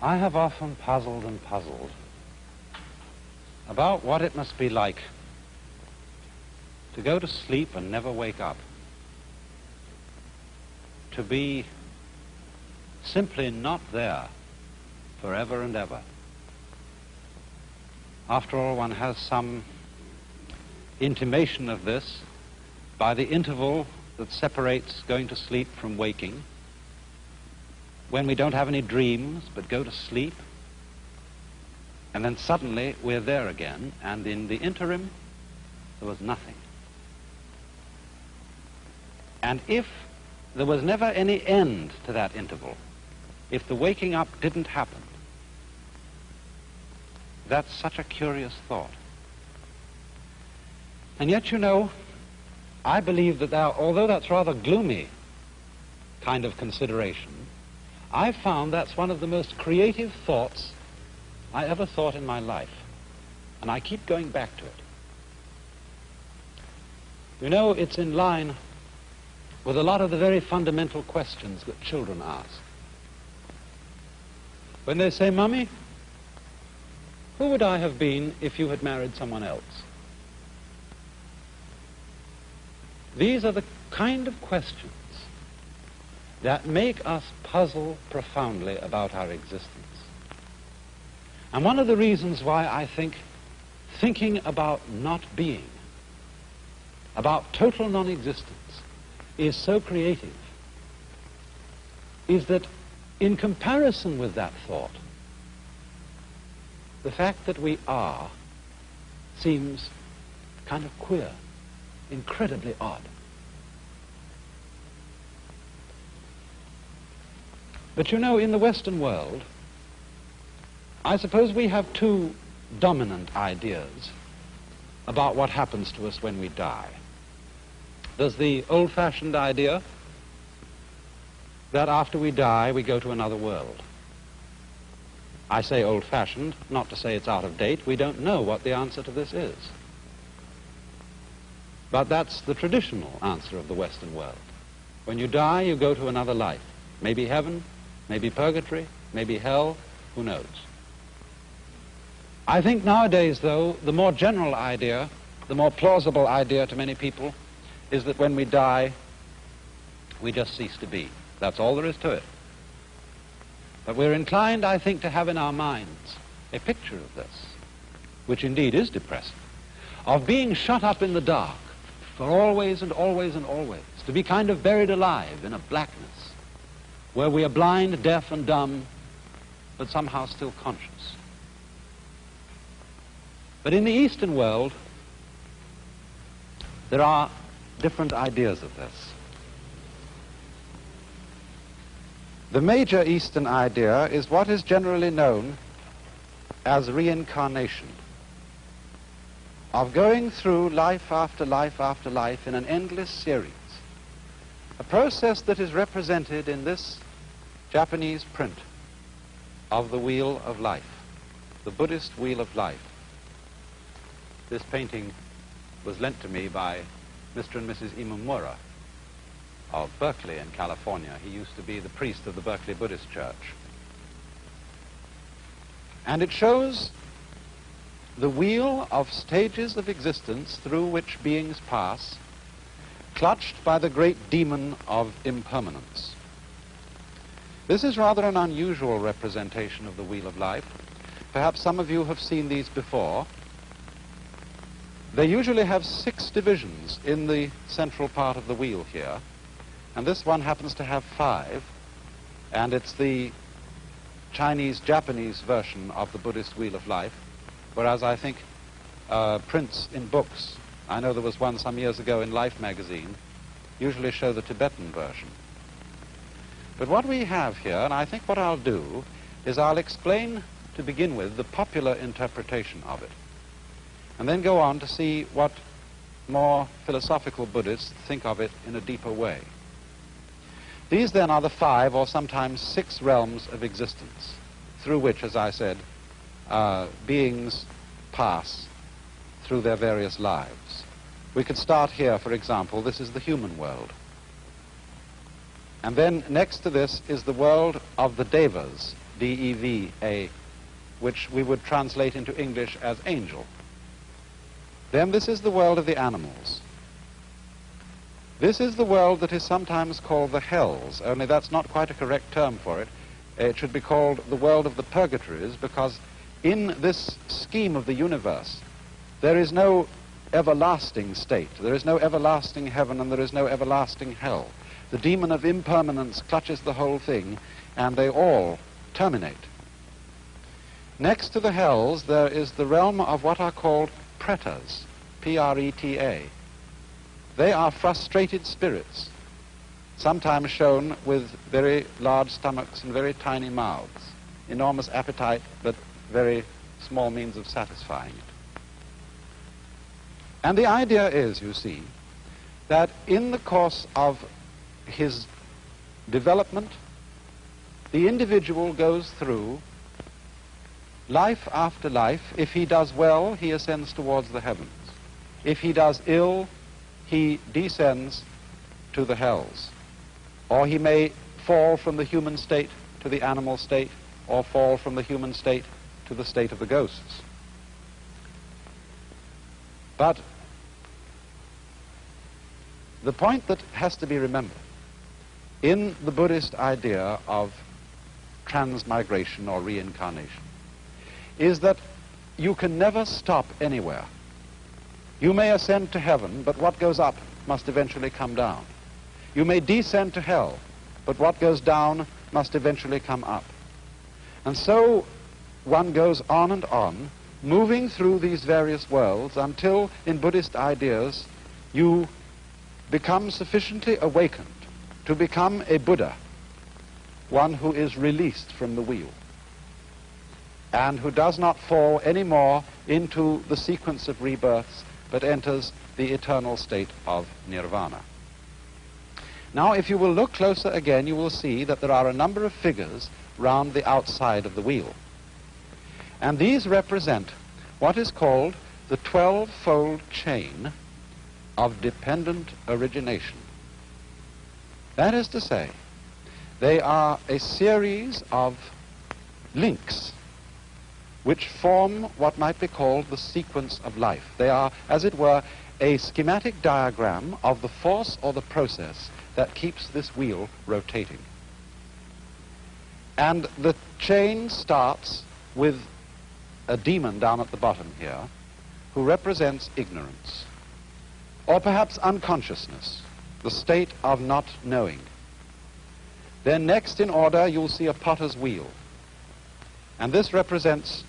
I have often puzzled and puzzled about what it must be like to go to sleep and never wake up, to be simply not there forever and ever. After all, one has some intimation of this by the interval that separates going to sleep from waking, when we don't have any dreams but go to sleep, and then suddenly we're there again, and in the interim there was nothing. And if there was never any end to that interval, if the waking up didn't happen, that's such a curious thought. And yet, you know, I believe that although that's rather gloomy kind of consideration, I found that's one of the most creative thoughts I ever thought in my life. And I keep going back to it. You know, it's in line with a lot of the very fundamental questions that children ask. When they say, "Mummy, who would I have been if you had married someone else?" These are the kind of questions that make us puzzle profoundly about our existence. And one of the reasons why I think thinking about not being, about total non-existence, is so creative, is that in comparison with that thought, the fact that we are seems kind of queer, incredibly odd. But you know, in the Western world, I suppose we have two dominant ideas about what happens to us when we die. There's the old-fashioned idea that after we die, we go to another world. I say old-fashioned, not to say it's out of date. We don't know what the answer to this is. But that's the traditional answer of the Western world. When you die, you go to another life. Maybe heaven, maybe purgatory, maybe hell, who knows? I think nowadays, though, the more general idea, the more plausible idea to many people, is that when we die, we just cease to be. That's all there is to it. But we're inclined, I think, to have in our minds a picture of this, which indeed is depressing, of being shut up in the dark for always and always and always, to be kind of buried alive in a blackness where we are blind, deaf, and dumb, but somehow still conscious. But in the Eastern world, there are different ideas of this. The major Eastern idea is what is generally known as reincarnation, of going through life after life after life in an endless series, a process that is represented in this Japanese print of the Wheel of Life, the Buddhist Wheel of Life. This painting was lent to me by Mr. and Mrs. Imamura of Berkeley in California. He used to be the priest of the Berkeley Buddhist Church. And it shows the wheel of stages of existence through which beings pass, clutched by the great demon of impermanence. This is rather an unusual representation of the Wheel of Life. Perhaps some of you have seen these before. They usually have 6 divisions in the central part of the wheel here, and this one happens to have 5, and it's the Chinese-Japanese version of the Buddhist Wheel of Life, whereas I think prints in books, I know there was one some years ago in Life magazine, usually show the Tibetan version. But what we have here, and I think what I'll do, is I'll explain, to begin with, the popular interpretation of it, and then go on to see what more philosophical Buddhists think of it in a deeper way. These then are the 5 or sometimes 6 realms of existence through which, as I said, beings pass through their various lives. We could start here, for example. This is the human world. And then next to this is the world of the devas, D-E-V-A, which we would translate into English as angel. Then this is the world of the animals. This is the world that is sometimes called the hells, only that's not quite a correct term for it. It should be called the world of the purgatories, because in this scheme of the universe, there is no everlasting state. There is no everlasting heaven and there is no everlasting hell. The demon of impermanence clutches the whole thing, and they all terminate. Next to the hells, there is the realm of what are called pretas, P-R-E-T-A. They are frustrated spirits, sometimes shown with very large stomachs and very tiny mouths, enormous appetite, but very small means of satisfying it. And the idea is, you see, that in the course of his development, the individual goes through life after life. If he does well, he ascends towards the heavens. If he does ill, he descends to the hells. Or he may fall from the human state to the animal state, or fall from the human state to the state of the ghosts. But the point that has to be remembered in the Buddhist idea of transmigration or reincarnation is that you can never stop anywhere. You may ascend to heaven, but what goes up must eventually come down. You may descend to hell, but what goes down must eventually come up. And so one goes on, moving through these various worlds until, in Buddhist ideas, you become sufficiently awakened to become a Buddha, one who is released from the wheel, and who does not fall anymore into the sequence of rebirths, but enters the eternal state of nirvana. Now, if you will look closer again, you will see that there are a number of figures round the outside of the wheel. And these represent what is called the 12-fold chain of dependent origination. That is to say, they are a series of links which form what might be called the sequence of life. They are, as it were, a schematic diagram of the force or the process that keeps this wheel rotating. And the chain starts with a demon down at the bottom here, who represents ignorance, or perhaps unconsciousness, the state of not knowing. Then next in order, you'll see a potter's wheel, and this represents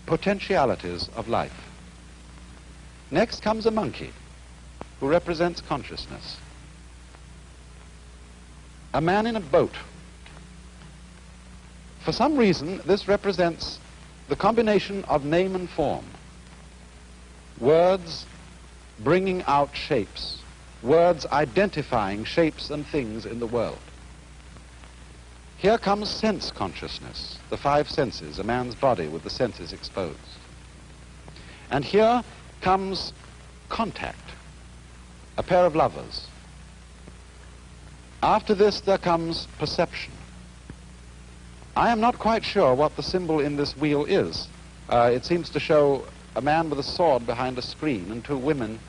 potentialities of life. Next comes a monkey, who represents consciousness. A man in a boat. For some reason, this represents the combination of name and form. Words bringing out shapes. Words identifying shapes and things in the world. Here comes sense consciousness, the five senses, a man's body with the senses exposed. And here comes contact, a pair of lovers. After this, there comes perception. I am not quite sure what the symbol in this wheel is. It seems to show a man with a sword behind a screen and two women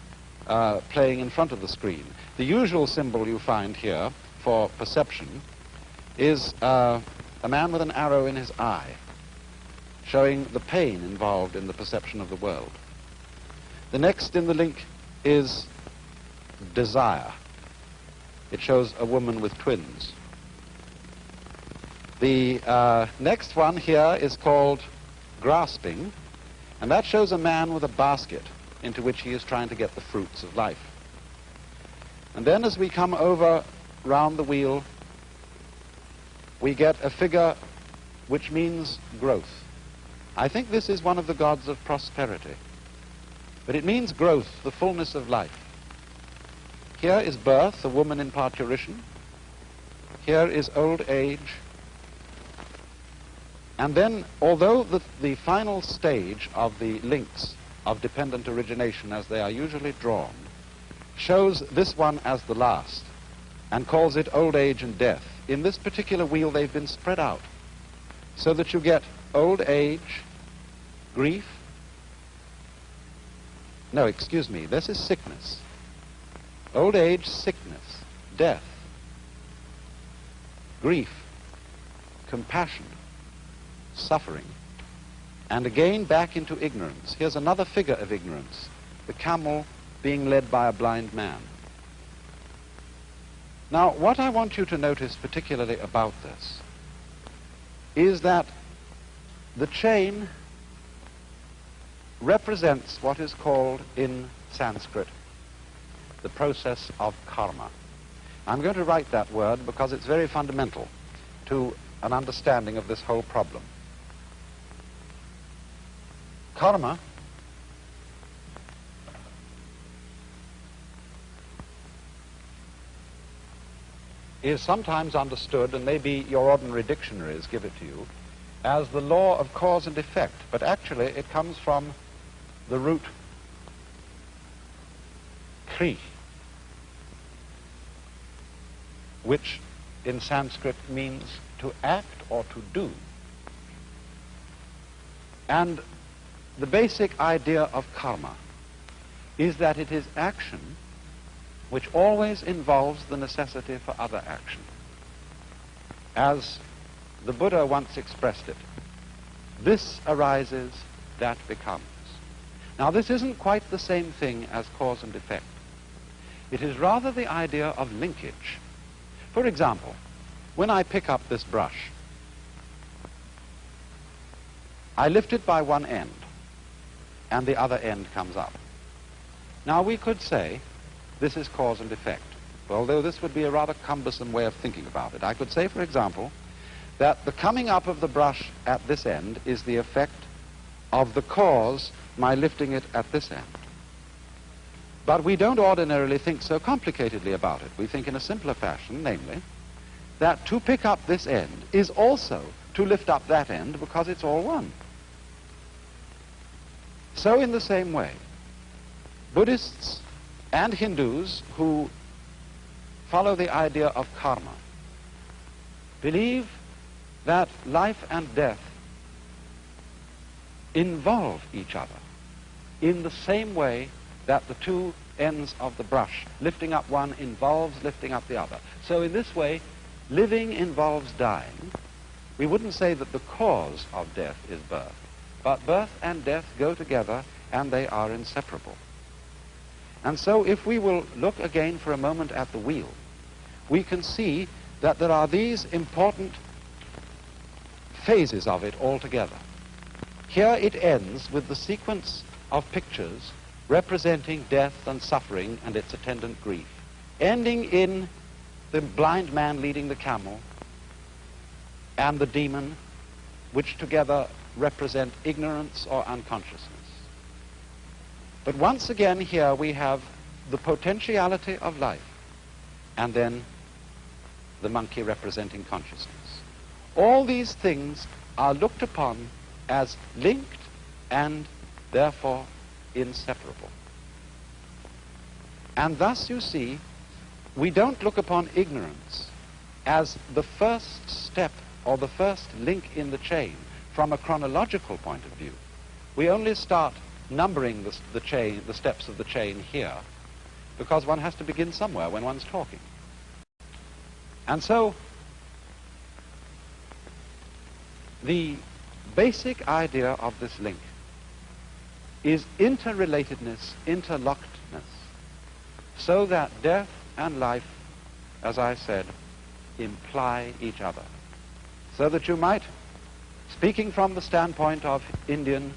playing in front of the screen. The usual symbol you find here for perception is a man with an arrow in his eye, showing the pain involved in the perception of the world. The next in the link is desire. It shows a woman with twins. The next one here is called grasping, and that shows a man with a basket into which he is trying to get the fruits of life. And then as we come over round the wheel, we get a figure which means growth. I think this is one of the gods of prosperity, but it means growth, the fullness of life. Here is birth, a woman in parturition. Here is old age. And then, although the final stage of the links of dependent origination, as they are usually drawn, shows this one as the last and calls it old age and death, in this particular wheel they've been spread out so that you get old age, grief. No, excuse me, this is sickness. Old age, sickness, death, grief, compassion, suffering, and again back into ignorance. Here's another figure of ignorance, the camel being led by a blind man. Now, what I want you to notice particularly about this is that the chain represents what is called in Sanskrit the process of karma. I'm going to write that word because it's very fundamental to an understanding of this whole problem. Karma is sometimes understood, and maybe your ordinary dictionaries give it to you, as the law of cause and effect, but actually it comes from the root kri, which in Sanskrit means to act or to do. And the basic idea of karma is that it is action which always involves the necessity for other action. As the Buddha once expressed it, this arises, that becomes. Now, this isn't quite the same thing as cause and effect. It is rather the idea of linkage. For example, when I pick up this brush, I lift it by one end, and the other end comes up. Now, we could say this is cause and effect, although this would be a rather cumbersome way of thinking about it. I could say, for example, that the coming up of the brush at this end is the effect of the cause, my lifting it at this end. But we don't ordinarily think so complicatedly about it. We think in a simpler fashion, namely, that to pick up this end is also to lift up that end because it's all one. So in the same way, Buddhists and Hindus who follow the idea of karma believe that life and death involve each other in the same way that the two ends of the brush, lifting up one involves lifting up the other. So in this way, living involves dying. We wouldn't say that the cause of death is birth, but birth and death go together and they are inseparable. And so if we will look again for a moment at the wheel, we can see that there are these important phases of it altogether. Here it ends with the sequence of pictures representing death and suffering and its attendant grief, ending in the blind man leading the camel and the demon, which together represent ignorance or unconsciousness. But once again here we have the potentiality of life and then the monkey representing consciousness. All these things are looked upon as linked and therefore inseparable. And thus, you see, we don't look upon ignorance as the first step or the first link in the chain from a chronological point of view. We only start numbering the steps of the chain here because one has to begin somewhere when one's talking. And so the basic idea of this link is interrelatedness, interlockedness, so that death and life, as I said, imply each other. So that you might, speaking from the standpoint of Indian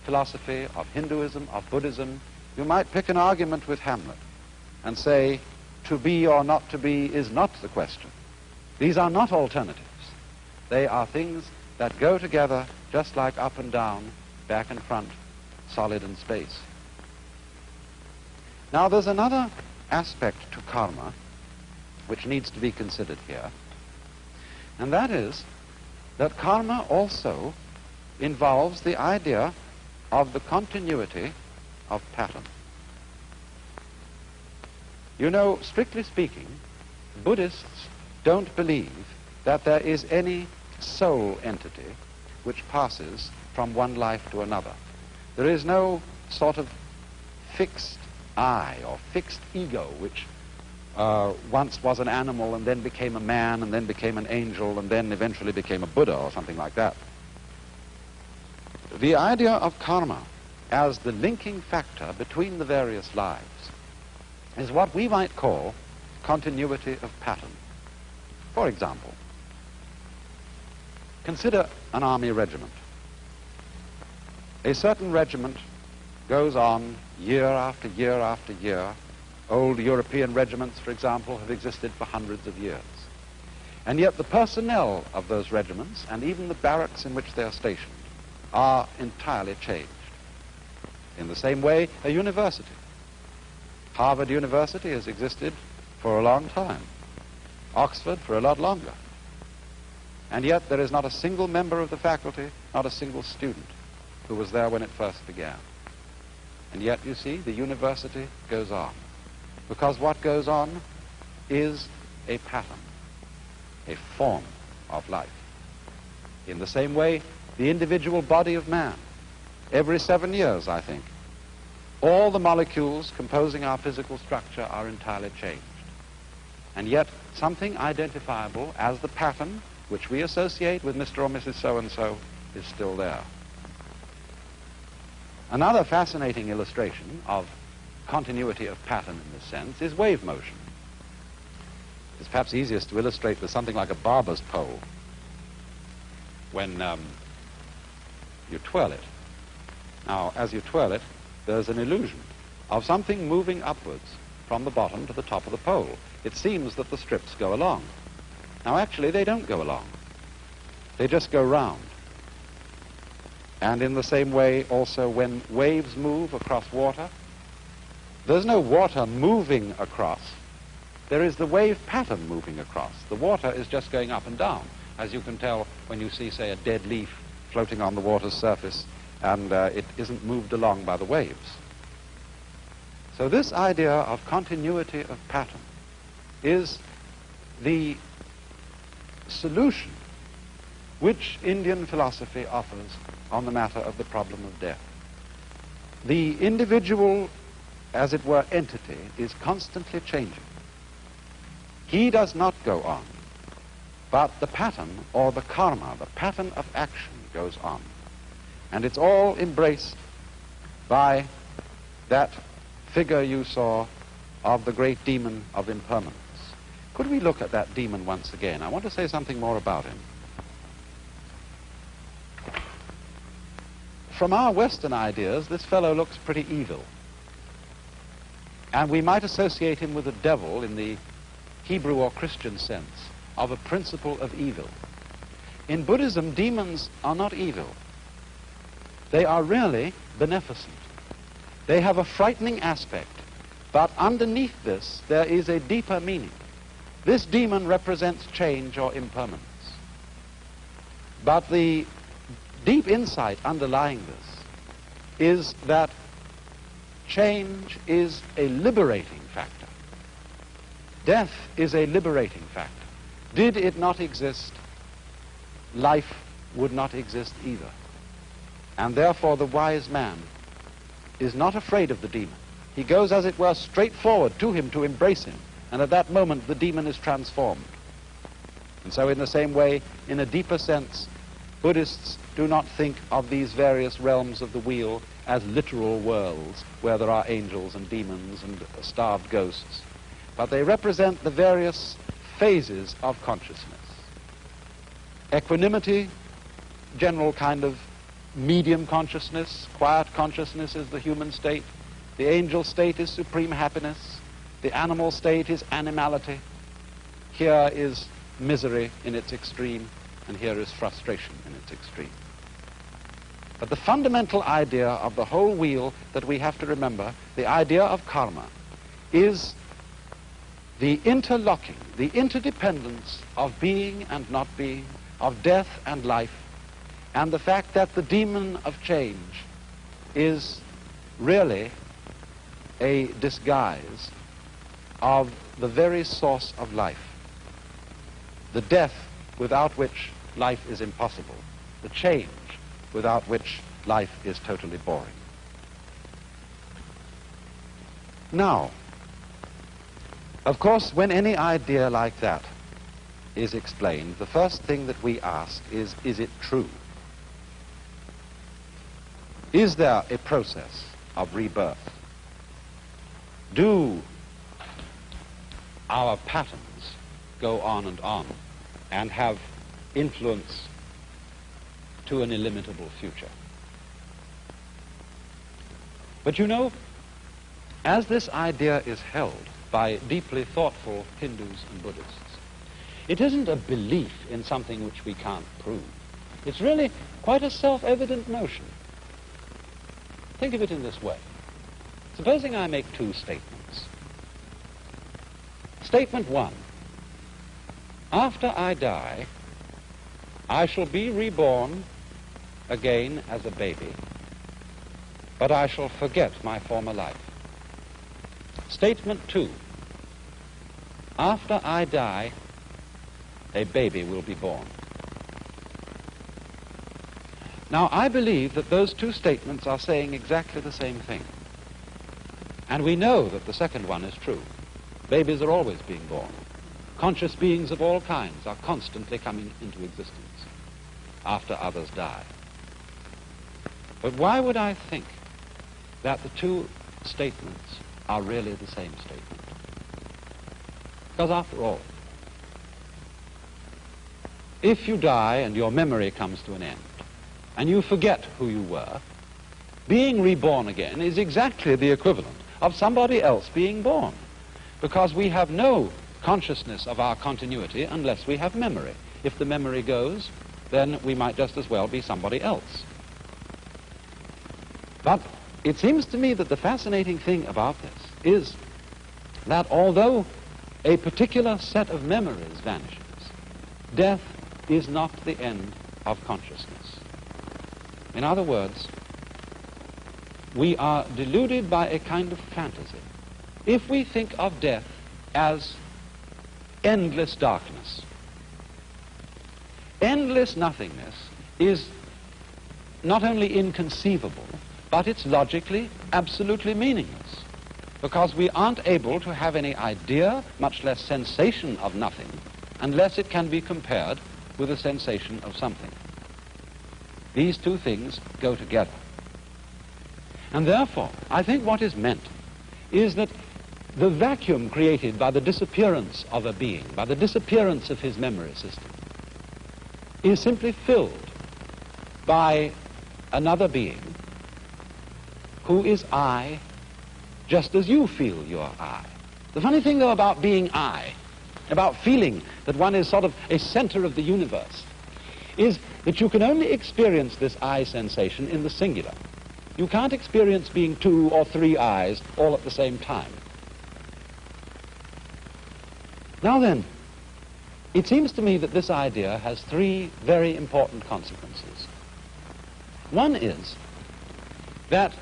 philosophy, of Hinduism, of Buddhism, you might pick an argument with Hamlet and say, to be or not to be is not the question. These are not alternatives. They are things that go together just like up and down, back and front, solid and space. Now there's another aspect to karma which needs to be considered here, and that is that karma also involves the idea of the continuity of pattern. You know, strictly speaking, Buddhists don't believe that there is any soul entity which passes from one life to another. There is no sort of fixed I or fixed ego which once was an animal and then became a man and then became an angel and then eventually became a Buddha or something like that. The idea of karma as the linking factor between the various lives is what we might call continuity of pattern. For example, consider an army regiment. A certain regiment goes on year after year after year. Old European regiments, for example, have existed for hundreds of years. And yet the personnel of those regiments, and even the barracks in which they are stationed, are entirely changed. In the same way, a university. Harvard University has existed for a long time. Oxford for a lot longer. And yet there is not a single member of the faculty, not a single student, who was there when it first began. And yet, you see, the university goes on. Because what goes on is a pattern, a form of life. In the same way, the individual body of man, every 7 years, I think, all the molecules composing our physical structure are entirely changed. And yet, something identifiable as the pattern which we associate with Mr. or Mrs. So-and-so is still there. Another fascinating illustration of continuity of pattern in this sense is wave motion. It's perhaps easiest to illustrate with something like a barber's pole. When you twirl it. Now, as you twirl it, there's an illusion of something moving upwards from the bottom to the top of the pole. It seems that the strips go along. Now, actually, they don't go along. They just go round. And in the same way, also, when waves move across water, there's no water moving across. There is the wave pattern moving across. The water is just going up and down, as you can tell when you see, say, a dead leaf floating on the water's surface, and it isn't moved along by the waves. So this idea of continuity of pattern is the solution which Indian philosophy offers on the matter of the problem of death. The individual, as it were, entity is constantly changing. He does not go on, but the pattern, or the karma, the pattern of action, goes on. And it's all embraced by that figure you saw of the great demon of impermanence. Could we look at that demon once again? I want to say something more about him. From our Western ideas, this fellow looks pretty evil. And we might associate him with the devil in the Hebrew or Christian sense of a principle of evil. In Buddhism, demons are not evil. They are really beneficent. They have a frightening aspect, but underneath this, there is a deeper meaning. This demon represents change or impermanence. But the deep insight underlying this is that change is a liberating factor. Death is a liberating factor. Did it not exist, life would not exist either. And therefore the wise man is not afraid of the demon. He goes, as it were, straight forward to him to embrace him. And at that moment the demon is transformed. And so in the same way, in a deeper sense, Buddhists do not think of these various realms of the wheel as literal worlds where there are angels and demons and starved ghosts, but they represent the various phases of consciousness. Equanimity, general kind of medium consciousness, quiet consciousness is the human state. The angel state is supreme happiness. The animal state is animality. Here is misery in its extreme, and here is frustration in its extreme. But the fundamental idea of the whole wheel that we have to remember, the idea of karma, is the interlocking, the interdependence of being and not being, of death and life, and the fact that the demon of change is really a disguise of the very source of life, the death without which life is impossible, the change without which life is totally boring. Now, of course, when any idea like that is explained, the first thing that we ask is it true? Is there a process of rebirth? Do our patterns go on and have influence to an illimitable future? But you know, as this idea is held by deeply thoughtful Hindus and Buddhists, it isn't a belief in something which we can't prove. It's really quite a self-evident notion. Think of it in this way. Supposing I make two statements. Statement one: after I die, I shall be reborn again as a baby, but I shall forget my former life. Statement two: after I die, a baby will be born. Now, I believe that those two statements are saying exactly the same thing. And we know that the second one is true. Babies are always being born. Conscious beings of all kinds are constantly coming into existence after others die. But why would I think that the two statements are really the same statement? Because after all, if you die and your memory comes to an end, and you forget who you were, being reborn again is exactly the equivalent of somebody else being born, because we have no consciousness of our continuity unless we have memory. If the memory goes, then we might just as well be somebody else. But it seems to me that the fascinating thing about this is that although a particular set of memories vanishes, death is not the end of consciousness. In other words, we are deluded by a kind of fantasy if we think of death as endless darkness. Endless nothingness is not only inconceivable, but it's logically absolutely meaningless, because we aren't able to have any idea, much less sensation of nothing, unless it can be compared with a sensation of something. These two things go together. And therefore, I think what is meant is that the vacuum created by the disappearance of a being, by the disappearance of his memory system, is simply filled by another being who is I, just as you feel you're I. The funny thing, though, about being I, about feeling that one is sort of a center of the universe, is that you can only experience this I sensation in the singular. You can't experience being two or three I's all at the same time. Now then, it seems to me that this idea has three very important consequences. One is that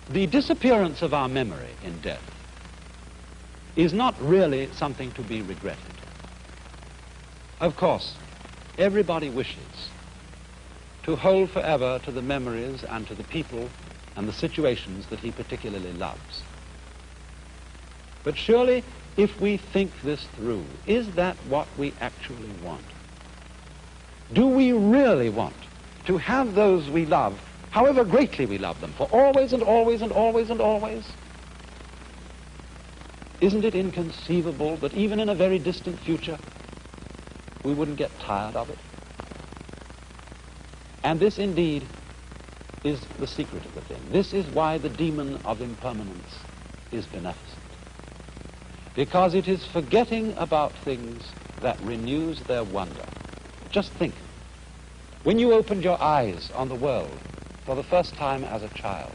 the disappearance of our memory in death is not really something to be regretted. Of course, everybody wishes to hold forever to the memories and to the people and the situations that he particularly loves. But surely, if we think this through, is that what we actually want? Do we really want to have those we love, however greatly we love them, for always and always and always and always? Isn't it inconceivable that even in a very distant future, we wouldn't get tired of it? And this indeed is the secret of the thing. This is why the demon of impermanence is beneficent. Because it is forgetting about things that renews their wonder. Just think, when you opened your eyes on the world for the first time as a child,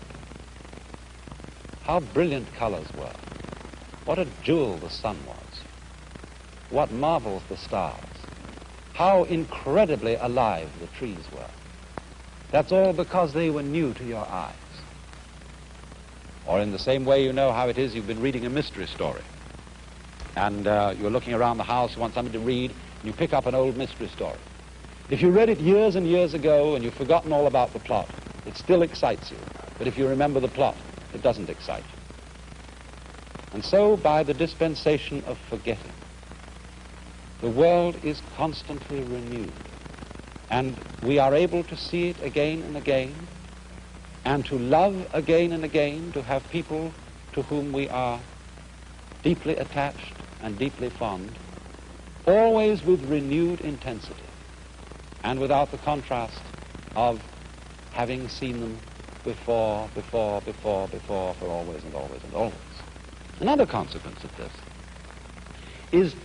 how brilliant colors were. What a jewel the sun was. What marvels the stars. How incredibly alive the trees were. That's all because they were new to your eyes. Or in the same way, you know how it is, you've been reading a mystery story. And you're looking around the house, you want somebody to read, and you pick up an old mystery story. If you read it years and years ago and you've forgotten all about the plot, it still excites you. But if you remember the plot, it doesn't excite you. And so, by the dispensation of forgetting, the world is constantly renewed. And we are able to see it again and again, and to love again and again, to have people to whom we are deeply attached and deeply fond, always with renewed intensity, and without the contrast of having seen them before, for always and always and always. Another consequence of this is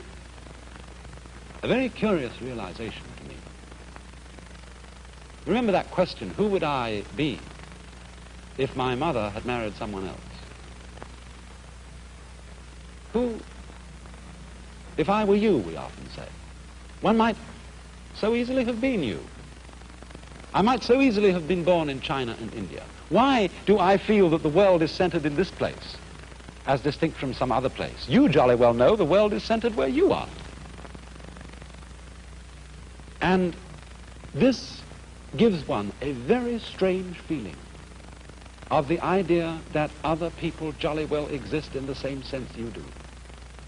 a very curious realization to me. Remember that question, who would I be if my mother had married someone else? Who, if I were you, we often say. One might so easily have been you. I might so easily have been born in China and India. Why do I feel that the world is centered in this place, as distinct from some other place? You jolly well know the world is centered where you are. And this gives one a very strange feeling of the idea that other people jolly well exist in the same sense you do.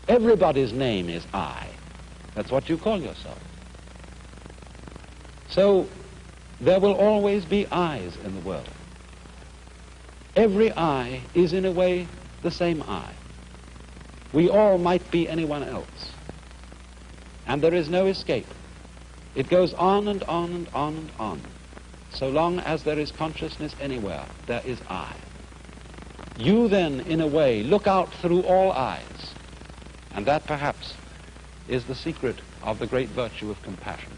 Everybody's name is I. That's what you call yourself. So there will always be I's in the world. Every I is in a way the same I. We all might be anyone else. And there is no escape. It goes on and on and on and on. So long as there is consciousness anywhere, there is I. You then, in a way, look out through all eyes. And that, perhaps, is the secret of the great virtue of compassion.